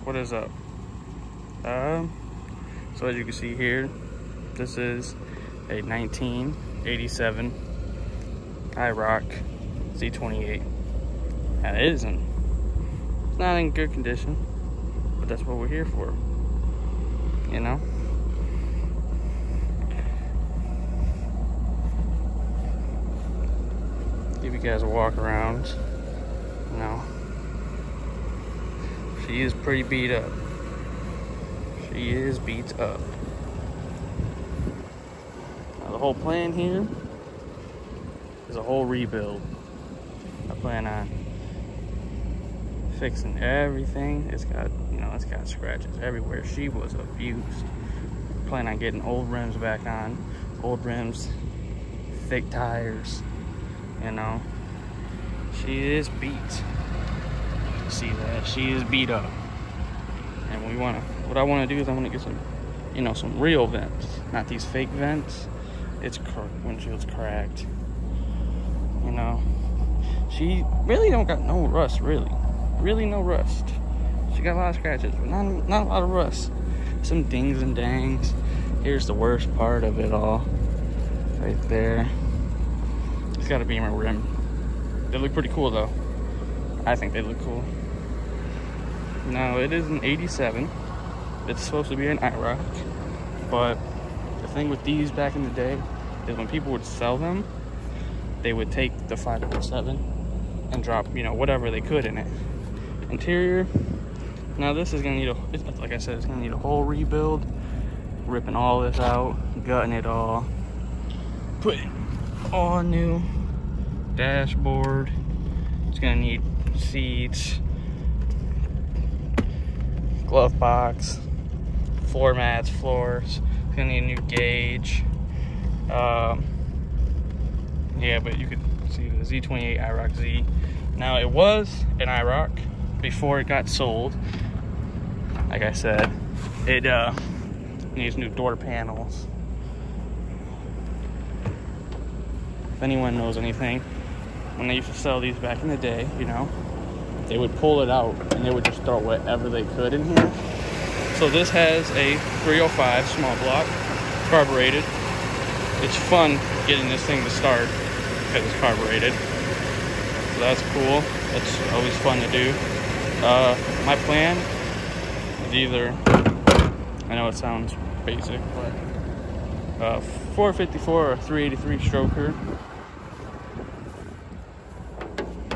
what is up? So as you can see here, this is a 1987 IROC Z28. Now it's not in good condition, but that's what we're here for, you know? Give you guys a walk around, you know. She is pretty beat up. She is beat up. Now the whole plan here is a whole rebuild. I plan on fixing everything. It's got, you know, it's got scratches everywhere. She was abused. Plan on getting old rims back on. Old rims, thick tires, you know. She is beat. See that? She is beat up. And what I want to do is I want to get some, you know, some real vents. Not these fake vents. Windshield's cracked. You know. She really don't got no rust, really. Really no rust. She got a lot of scratches, but not a lot of rust. Some dings and dangs. Here's the worst part of it all. Right there. It's got a Beamer rim. They look pretty cool though. I think they look cool. Now it is an 87. It's supposed to be an IROC. But the thing with these back in the day is when people would sell them, they would take the 507 and drop, you know, whatever they could in it. Interior. Now this is gonna need like I said, it's gonna need a whole rebuild. Ripping all this out, gutting it all, putting all new dashboard. It's gonna need seats, glove box, floor mats, floors. It's gonna need a new gauge. Yeah, but you could see the Z28 IROC Z. Now it was an IROC before it got sold. Like I said, it needs new door panels. If anyone knows anything, when they used to sell these back in the day, you know, they would pull it out and they would just throw whatever they could in here. So this has a 305 small block, carbureted. It's fun getting this thing to start because it's carbureted. So that's cool. That's always fun to do. My plan is either, I know it sounds basic, but 454 or 383 stroker.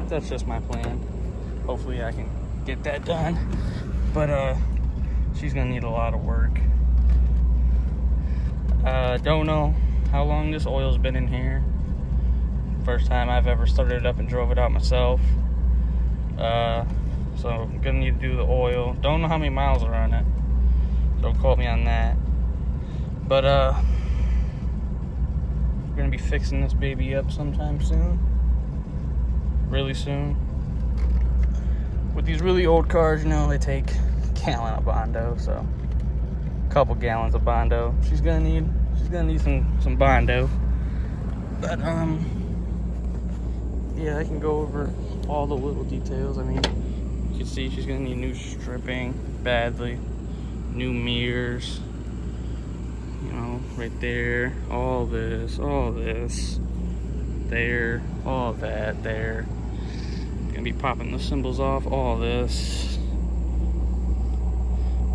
That's just my plan. Hopefully I can get that done. But she's gonna need a lot of work. Don't know how long this oil's been in here. First time I've ever started it up and drove it out myself. So I'm gonna need to do the oil. Don't know how many miles are on it. Don't quote me on that. But we're gonna be fixing this baby up sometime soon. Really soon. With these really old cars, you know, they take a gallon of Bondo, so a couple gallons of Bondo. She's gonna need some Bondo. But yeah, I can go over all the little details. I mean, you can see she's gonna need new stripping badly, new mirrors, you know, right there, all this, there, all that there. Gonna be popping the symbols off, all this.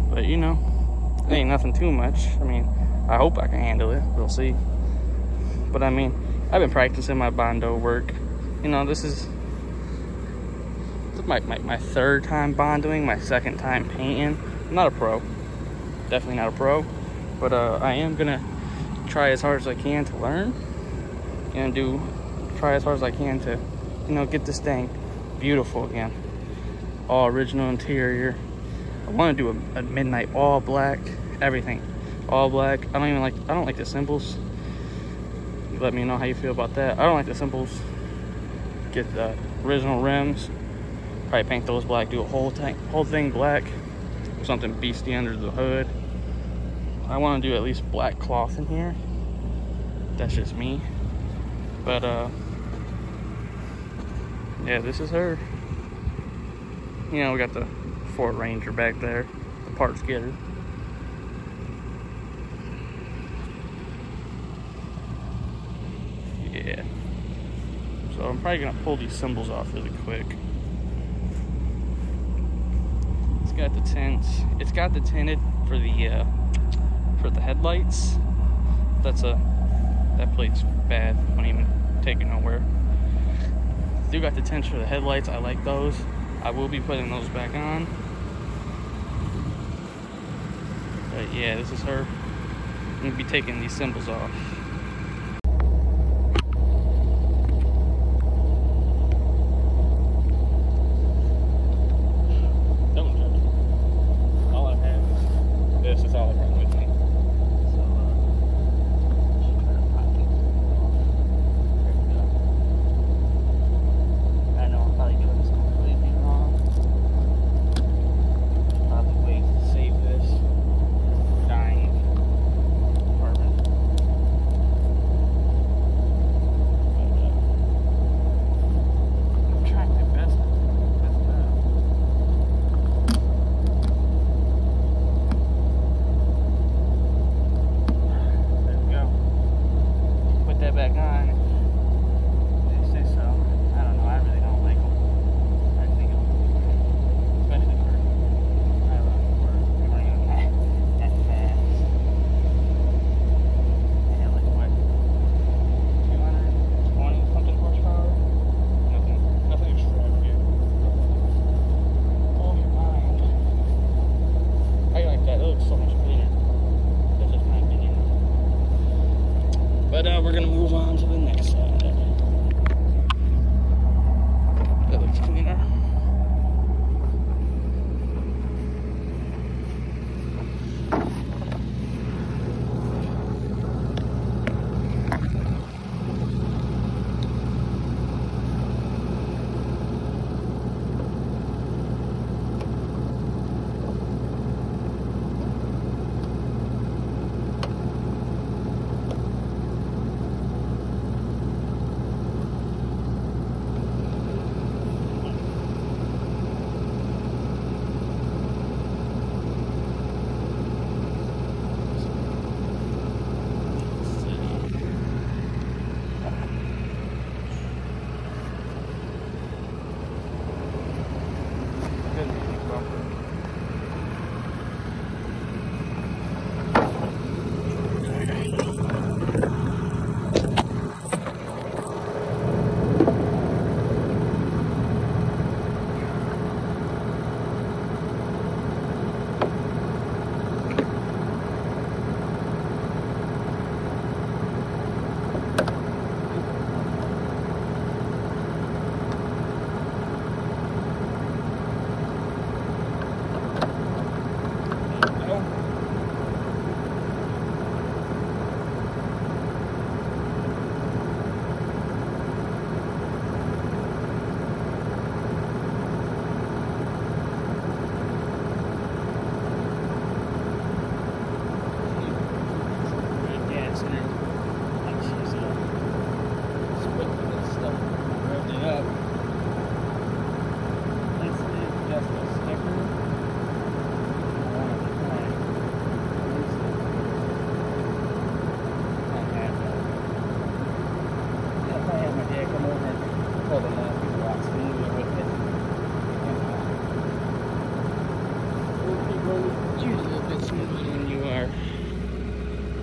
But you know, it ain't nothing too much. I mean, I hope I can handle it. We'll see. But I mean, I've been practicing my Bondo work. You know, this is my third time Bondoing, my second time painting. I'm not a pro. Definitely not a pro. But I am gonna try as hard as I can to learn. And try as hard as I can to, you know, get this thing beautiful again. All original interior. I want to do a midnight all black, everything all black. I don't like the symbols. You let me know how you feel about that. I don't like the symbols. Get the original rims, probably paint those black, do a whole thing black, something beastie under the hood. I want to do at least black cloth in here. That's just me. But yeah, this is her. You know, we got the Ford Ranger back there, the parts getter. Yeah. So I'm probably gonna pull these symbols off really quick. It's got the tints. It's got the tinted for the headlights. That plate's bad. Won't even take it nowhere. Still got the tints for the headlights. I like those. I will be putting those back on. But yeah, this is her. I'm gonna be taking these symbols off. We're gonna move on to the next side. That looks cleaner.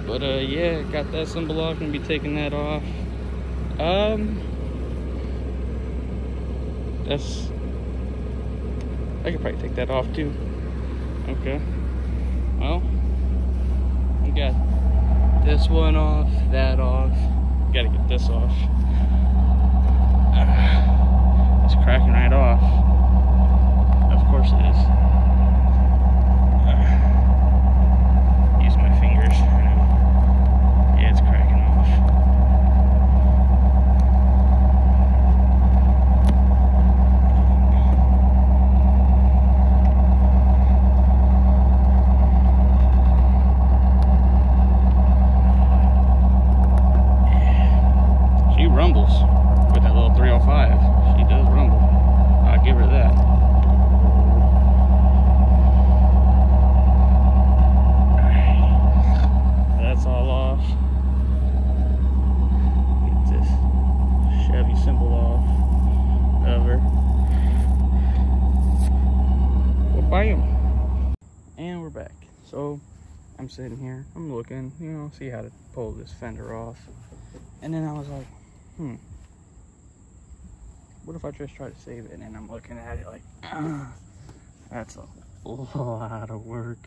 But yeah, got that symbol off. Gonna be taking that off. I could probably take that off too. Okay. Well, we got this one off, that off. Gotta get this off. It's cracking right off. Of course it is. Use my fingers. Yeah, it's cracking off. She rumbles with that little 305. She does rumble. I'll give her Bam! And we're back. So I'm sitting here, I'm looking, you know, see how to pull this fender off. And then I was like, what if I just try to save it? And then I'm looking at it like, that's a lot of work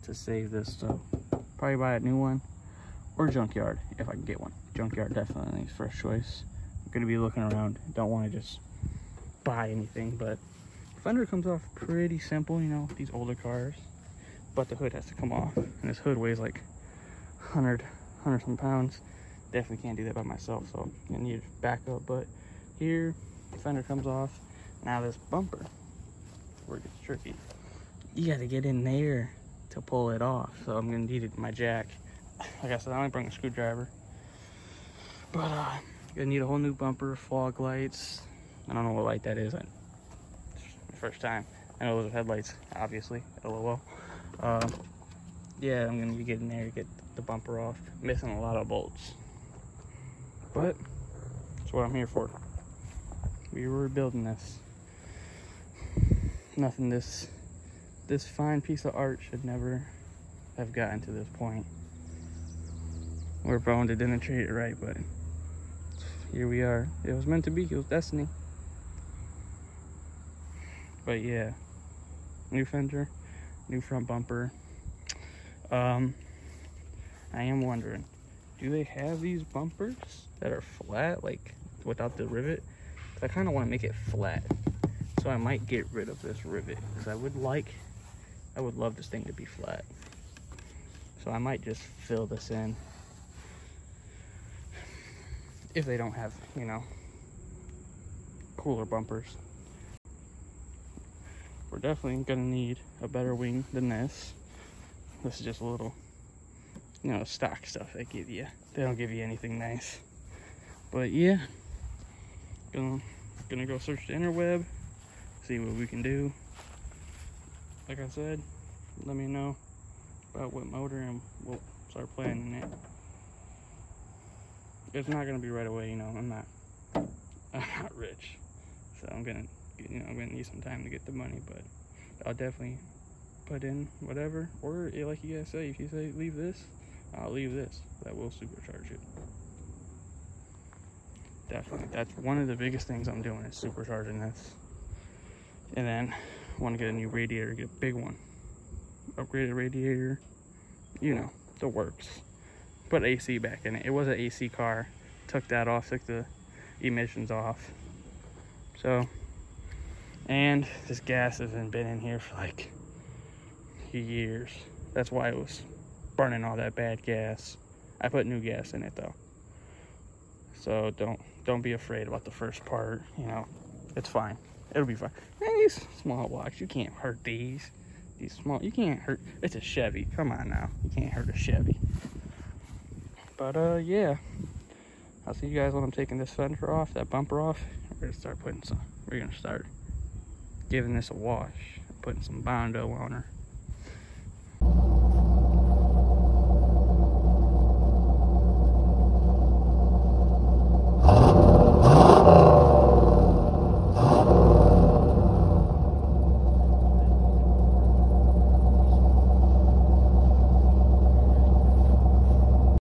to save this stuff. Probably buy a new one or junkyard if I can get one. Junkyard definitely is first choice. I'm gonna be looking around. Don't want to just buy anything, but fender comes off pretty simple, you know, these older cars. But the hood has to come off, and this hood weighs like 100 some pounds. Definitely can't do that by myself, so I need backup. But here, the fender comes off. Now this bumper, where it gets tricky, you got to get in there to pull it off. So I'm gonna need my jack. Like I said, I only bring a screwdriver, but gonna need a whole new bumper, fog lights. I don't know what light that is. It's my first time. I know those are headlights, obviously. LOL. Yeah, I'm gonna be getting there to get the bumper off. Missing a lot of bolts, but that's what I'm here for. We were building this. Nothing this fine piece of art should never have gotten to this point. We're prone to didn't treat it right, but here we are. It was meant to be. It was destiny. But yeah, new fender, new front bumper. I am wondering, do they have these bumpers that are flat, like without the rivet? Because I kind of want to make it flat, so I might get rid of this rivet, because I would love this thing to be flat. So I might just fill this in if they don't have, you know, cooler bumpers. We're definitely gonna need a better wing than this. This is just a little, you know, stock stuff they give you. They don't give you anything nice. But yeah, gonna go search the interweb, see what we can do. Like I said, let me know about what motor and we'll start planning it. It's not gonna be right away, you know. I'm not rich, so I'm gonna need some time to get the money, but I'll definitely put in whatever. Or like you guys say, if you say leave this, I'll leave this. That will supercharge it. Definitely, that's one of the biggest things I'm doing, is supercharging this. And then I want to get a new radiator, get a big one, upgraded radiator, you know, the works. Put AC back in it. It was an AC car. Took that off, took the emissions off. So, and this gas hasn't been in here for like years. That's why it was burning all that bad gas. I put new gas in it though. So don't be afraid about the first part, you know. It's fine. It'll be fine. And these small blocks, you can't hurt these. These small, you can't hurt. It's a Chevy. Come on now. You can't hurt a Chevy. But yeah, I'll see you guys when I'm taking this fender off, that bumper off. We're gonna start giving this a wash, putting some Bondo on her.